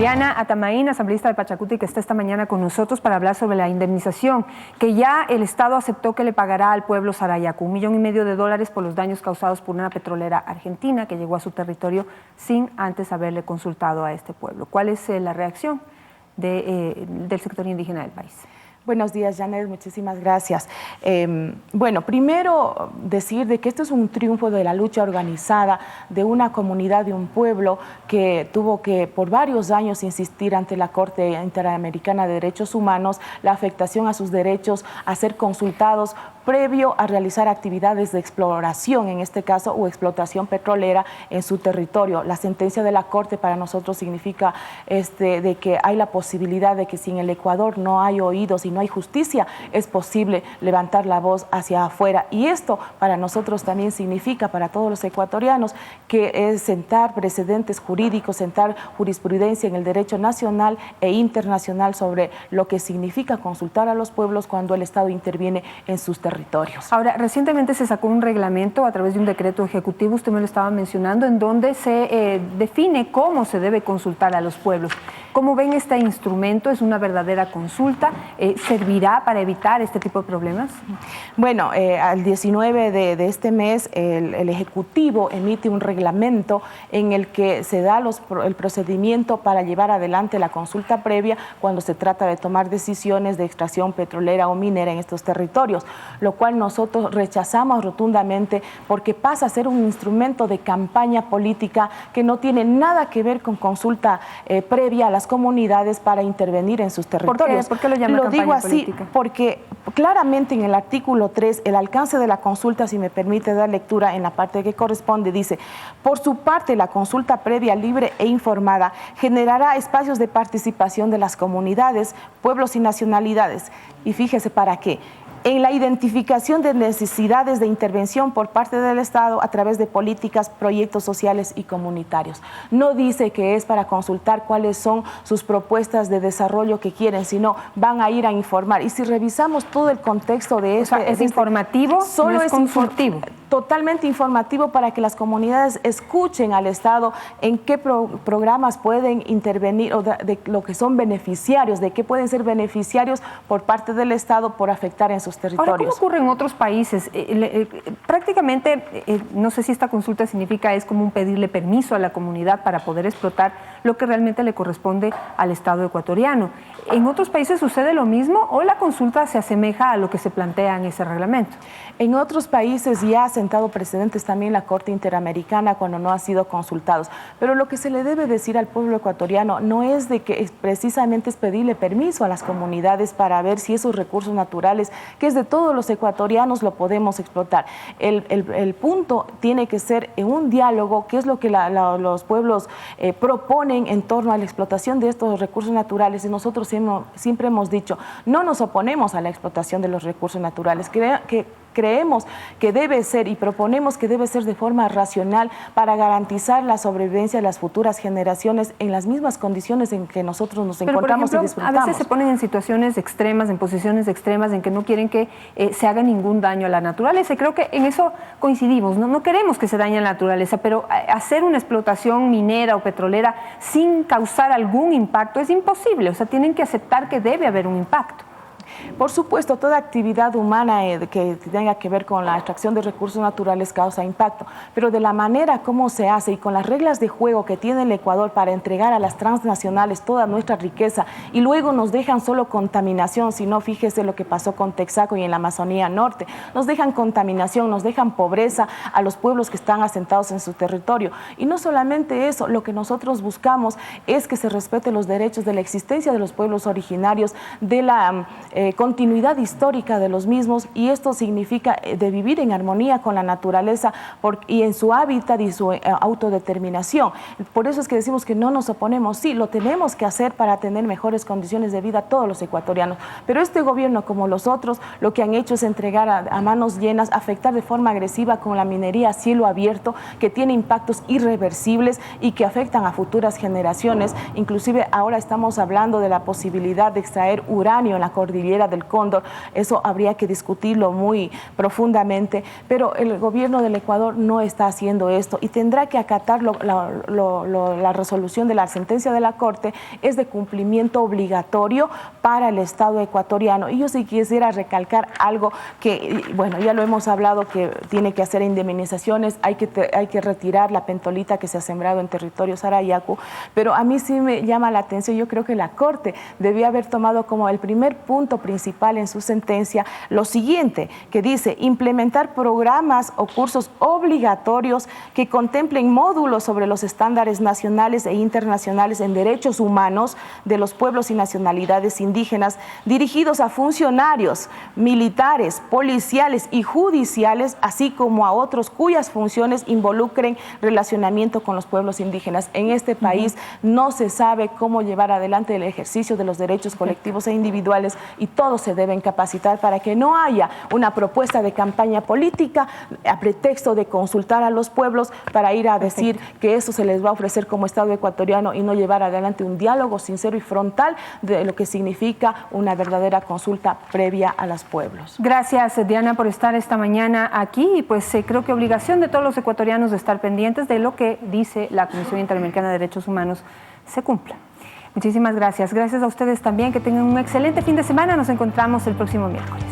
Diana Atamaín, asambleísta de Pachacuti, que está esta mañana con nosotros para hablar sobre la indemnización que ya el Estado aceptó que le pagará al pueblo Sarayaku, $1,5 millones por los daños causados por una petrolera argentina que llegó a su territorio sin antes haberle consultado a este pueblo. ¿Cuál es la reacción del sector indígena del país? Buenos días, Janet, muchísimas gracias. Bueno, primero decir de que esto es un triunfo de la lucha organizada de una comunidad, de un pueblo que tuvo que por varios años insistir ante la Corte Interamericana de Derechos Humanos la afectación a sus derechos a ser consultados previo a realizar actividades de exploración, en este caso, o explotación petrolera en su territorio. La sentencia de la Corte para nosotros significa de que hay la posibilidad de que si en el Ecuador no hay oídos y no hay justicia, es posible levantar la voz hacia afuera. Y esto para nosotros también significa, para todos los ecuatorianos, que es sentar precedentes jurídicos, sentar jurisprudencia en el derecho nacional e internacional sobre lo que significa consultar a los pueblos cuando el Estado interviene en sus territorios. Ahora, recientemente se sacó un reglamento a través de un decreto ejecutivo, usted me lo estaba mencionando, en donde se define cómo se debe consultar a los pueblos. ¿Cómo ven este instrumento? ¿Es una verdadera consulta? ¿Servirá para evitar este tipo de problemas? Bueno, al 19 de este mes el Ejecutivo emite un reglamento en el que se da el procedimiento para llevar adelante la consulta previa cuando se trata de tomar decisiones de extracción petrolera o minera en estos territorios, lo cual nosotros rechazamos rotundamente porque pasa a ser un instrumento de campaña política que no tiene nada que ver con consulta previa a las comunidades para intervenir en sus territorios. ¿Por qué lo llama campaña digo así política? Porque claramente en el artículo 3, el alcance de la consulta, si me permite dar lectura en la parte que corresponde, dice: por su parte, la consulta previa, libre e informada generará espacios de participación de las comunidades, pueblos y nacionalidades. Y fíjese para qué. En la identificación de necesidades de intervención por parte del Estado a través de políticas, proyectos sociales y comunitarios. No dice que es para consultar cuáles son sus propuestas de desarrollo que quieren, sino van a ir a informar. Y si revisamos todo el contexto de esto... ¿Es informativo? Solo no es consultivo. Totalmente informativo para que las comunidades escuchen al Estado en qué programas pueden intervenir o de lo que son beneficiarios, de qué pueden ser beneficiarios por parte del Estado por afectar en sus territorios. Ahora, ¿cómo ocurre en otros países? Prácticamente, no sé si esta consulta significa es como un pedirle permiso a la comunidad para poder explotar lo que realmente le corresponde al Estado ecuatoriano. ¿En otros países sucede lo mismo o la consulta se asemeja a lo que se plantea en ese reglamento? En otros países ya ha sentado precedentes también la Corte Interamericana cuando no han sido consultados. Pero lo que se le debe decir al pueblo ecuatoriano no es de que precisamente es pedirle permiso a las comunidades para ver si esos recursos naturales, que es de todos los ecuatorianos, lo podemos explotar. El punto tiene que ser en un diálogo, que es lo que los pueblos proponen en torno a la explotación de estos recursos naturales. Y nosotros siempre hemos dicho, no nos oponemos a la explotación de los recursos naturales, creemos que debe ser y proponemos que debe ser de forma racional para garantizar la sobrevivencia de las futuras generaciones en las mismas condiciones en que nosotros nos encontramos. Pero, por ejemplo, y disfrutamos. A veces se ponen en situaciones extremas, en posiciones extremas, en que no quieren que se haga ningún daño a la naturaleza. Y creo que en eso coincidimos. No queremos que se dañe la naturaleza, pero hacer una explotación minera o petrolera sin causar algún impacto es imposible. O sea, tienen que aceptar que debe haber un impacto. Por supuesto, toda actividad humana que tenga que ver con la extracción de recursos naturales causa impacto, pero de la manera como se hace y con las reglas de juego que tiene el Ecuador para entregar a las transnacionales toda nuestra riqueza y luego nos dejan solo contaminación, si no, fíjese lo que pasó con Texaco y en la Amazonía Norte, nos dejan contaminación, nos dejan pobreza a los pueblos que están asentados en su territorio. Y no solamente eso, lo que nosotros buscamos es que se respete los derechos de la existencia de los pueblos originarios, de la continuidad histórica de los mismos, y esto significa de vivir en armonía con la naturaleza y en su hábitat y su autodeterminación. Por eso es que decimos que no nos oponemos, sí, lo tenemos que hacer para tener mejores condiciones de vida a todos los ecuatorianos, pero este gobierno, como los otros, lo que han hecho es entregar a manos llenas, afectar de forma agresiva con la minería a cielo abierto, que tiene impactos irreversibles y que afectan a futuras generaciones. Inclusive ahora estamos hablando de la posibilidad de extraer uranio en la cordillera petrolera del Cóndor. Eso habría que discutirlo muy profundamente, pero el gobierno del Ecuador no está haciendo esto y tendrá que acatar la resolución de la sentencia de la Corte. Es de cumplimiento obligatorio para el Estado ecuatoriano. Y yo sí quisiera recalcar algo que, bueno, ya lo hemos hablado, que tiene que hacer indemnizaciones, hay que retirar la pentolita que se ha sembrado en territorio Sarayaku, pero a mí sí me llama la atención, yo creo que la Corte debía haber tomado como el primer punto principal en su sentencia lo siguiente, que dice: implementar programas o cursos obligatorios que contemplen módulos sobre los estándares nacionales e internacionales en derechos humanos de los pueblos y nacionalidades indígenas, dirigidos a funcionarios, militares, policiales y judiciales, así como a otros cuyas funciones involucren relacionamiento con los pueblos indígenas. En este país no se sabe cómo llevar adelante el ejercicio de los derechos colectivos e individuales, y todos se deben capacitar para que no haya una propuesta de campaña política a pretexto de consultar a los pueblos para ir a decir que eso se les va a ofrecer como Estado ecuatoriano y no llevar adelante un diálogo sincero y frontal de lo que significa una verdadera consulta previa a los pueblos. Gracias, Diana, por estar esta mañana aquí, y pues creo que obligación de todos los ecuatorianos de estar pendientes de lo que dice la Comisión Interamericana de Derechos Humanos se cumpla. Muchísimas gracias. Gracias a ustedes también, que tengan un excelente fin de semana. Nos encontramos el próximo miércoles.